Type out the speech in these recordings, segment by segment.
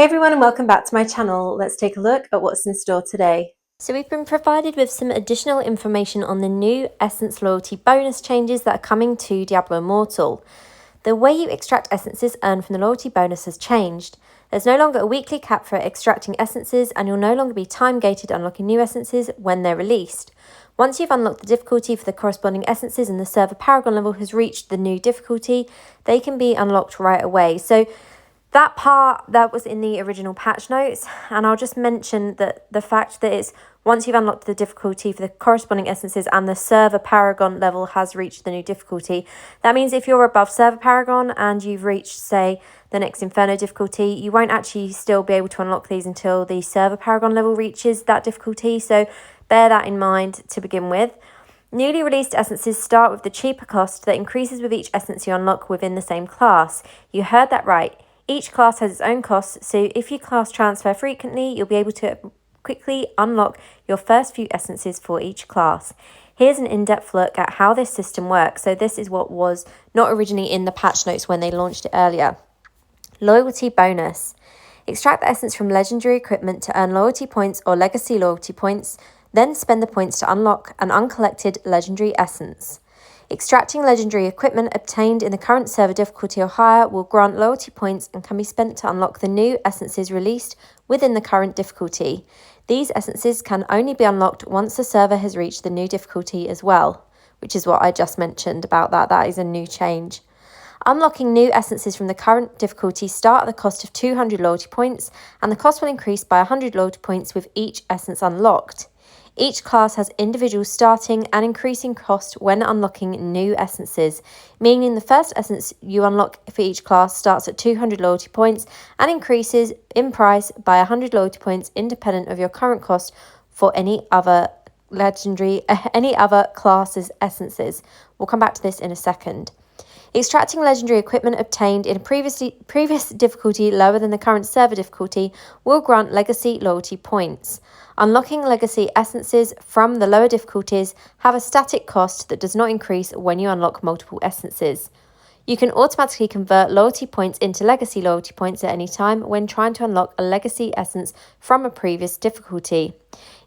Hey everyone and welcome back to my channel. Let's take a look at what's in store today. So we've been provided with some additional information on the new Essence loyalty bonus changes that are coming to Diablo Immortal. The way you extract essences earned from the loyalty bonus has changed. There's no longer a weekly cap for extracting essences, and you'll no longer be time-gated unlocking new essences when they're released. Once you've unlocked the difficulty for the corresponding essences and the server paragon level has reached the new difficulty, they can be unlocked right away. So that part, that was in the original patch notes, and I'll just mention that the fact that it's once you've unlocked the difficulty for the corresponding essences and the server paragon level has reached the new difficulty, that means if you're above server paragon and you've reached, say, the next Inferno difficulty, you won't actually still be able to unlock these until the server paragon level reaches that difficulty, so bear that in mind to begin with. Newly released essences start with the cheaper cost that increases with each essence you unlock within the same class. You heard that right. Each class has its own costs, so if you class transfer frequently, you'll be able to quickly unlock your first few essences for each class. Here's an in-depth look at how this system works. So this is what was not originally in the patch notes when they launched it earlier. Loyalty bonus. Extract the essence from legendary equipment to earn loyalty points or legacy loyalty points, then spend the points to unlock an uncollected legendary essence. Extracting legendary equipment obtained in the current server difficulty or higher will grant loyalty points and can be spent to unlock the new essences released within the current difficulty. These essences can only be unlocked once the server has reached the new difficulty as well, which is what I just mentioned about that. That is a new change. Unlocking new essences from the current difficulty start at the cost of 200 loyalty points, and the cost will increase by 100 loyalty points with each essence unlocked. Each class has individual starting and increasing cost when unlocking new essences, meaning the first essence you unlock for each class starts at 200 loyalty points and increases in price by 100 loyalty points independent of your current cost for any other class's essences. We'll come back to this in a second. Extracting legendary equipment obtained in a previous difficulty lower than the current server difficulty will grant legacy loyalty points. Unlocking legacy essences from the lower difficulties have a static cost that does not increase when you unlock multiple essences. You can automatically convert loyalty points into legacy loyalty points at any time when trying to unlock a legacy essence from a previous difficulty.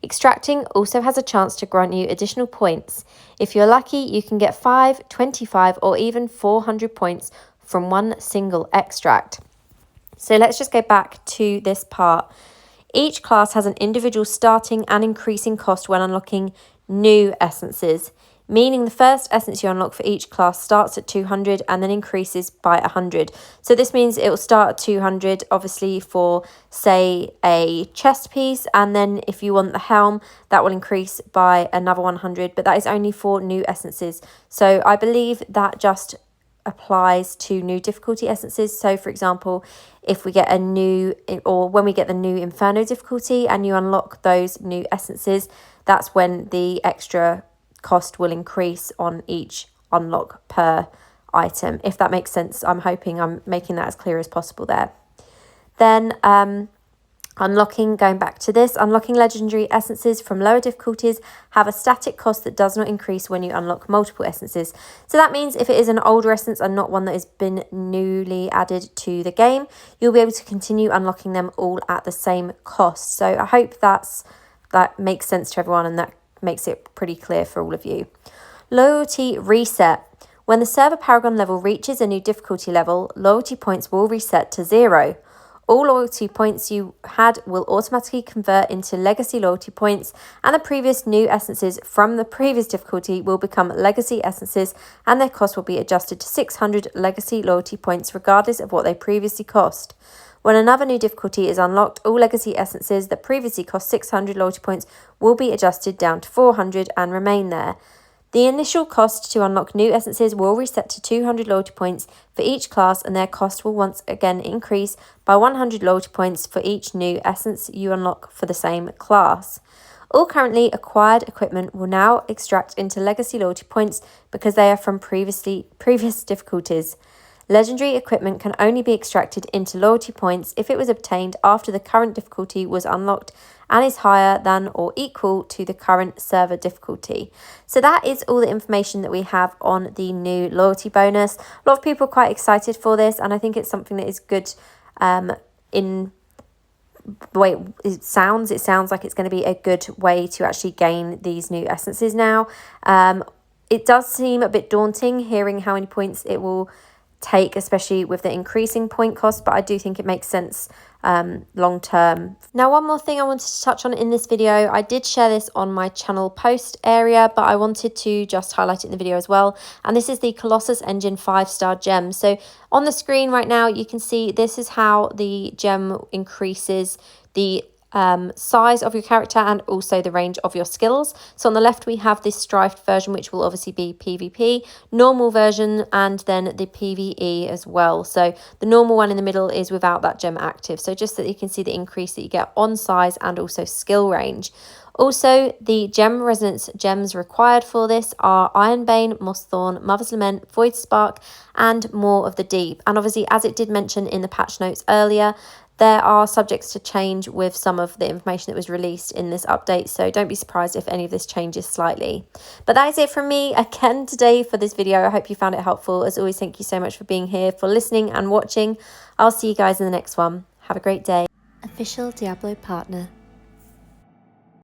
Extracting also has a chance to grant you additional points. If you're lucky, you can get 5, 25, or even 400 points from one single extract. So let's just go back to this part. Each class has an individual starting and increasing cost when unlocking new essences, meaning the first essence you unlock for each class starts at 200 and then increases by 100. So this means it will start at 200, obviously, for, say, a chest piece, and then if you want the helm, that will increase by another 100, but that is only for new essences. So I believe that just applies to new difficulty essences. So for example, if we get a new, or when we get the new Inferno difficulty and you unlock those new essences, that's when the extra cost will increase on each unlock per item, if that makes sense. I'm hoping I'm making that as clear as possible there. Then going back to this, unlocking legendary essences from lower difficulties have a static cost that does not increase when you unlock multiple essences. So that means if it is an older essence and not one that has been newly added to the game, you'll be able to continue unlocking them all at the same cost. So I hope that makes sense to everyone and that makes it pretty clear for all of you. Loyalty reset. When the server paragon level reaches a new difficulty level, loyalty points will reset to 0. All loyalty points you had will automatically convert into legacy loyalty points, and the previous new essences from the previous difficulty will become legacy essences, and their cost will be adjusted to 600 legacy loyalty points regardless of what they previously cost. When another new difficulty is unlocked, all legacy essences that previously cost 600 loyalty points will be adjusted down to 400 and remain there. The initial cost to unlock new essences will reset to 200 loyalty points for each class, and their cost will once again increase by 100 loyalty points for each new essence you unlock for the same class. All currently acquired equipment will now extract into legacy loyalty points because they are from previous difficulties. Legendary equipment can only be extracted into loyalty points if it was obtained after the current difficulty was unlocked and is higher than or equal to the current server difficulty. So that is all the information that we have on the new loyalty bonus. A lot of people are quite excited for this, and I think it's something that is good in the way it sounds like it's going to be a good way to actually gain these new essences now. It does seem a bit daunting hearing how many points it will take, especially with the increasing point cost, but I do think it makes sense long term. Now, one more thing I wanted to touch on in this video, I did share this on my channel post area, but I wanted to just highlight it in the video as well, and this is the Colossus Engine 5-star gem. So on the screen right now you can see this is how the gem increases the size of your character and also the range of your skills. So on the left we have this strifed version, which will obviously be PvP, normal version, and then the PvE as well. So the normal one in the middle is without that gem active, so just that you can see the increase that you get on size and also skill range. Also, the gem resonance gems required for this are Ironbane, Mossthorn, Mother's Lament, Void Spark, and More of the Deep. And obviously, as it did mention in the patch notes earlier, there are subjects to change with some of the information that was released in this update, so don't be surprised if any of this changes slightly. But that is it from me again today for this video. I hope you found it helpful. As always, thank you so much for being here, for listening and watching. I'll see you guys in the next one. Have a great day. Official Diablo partner.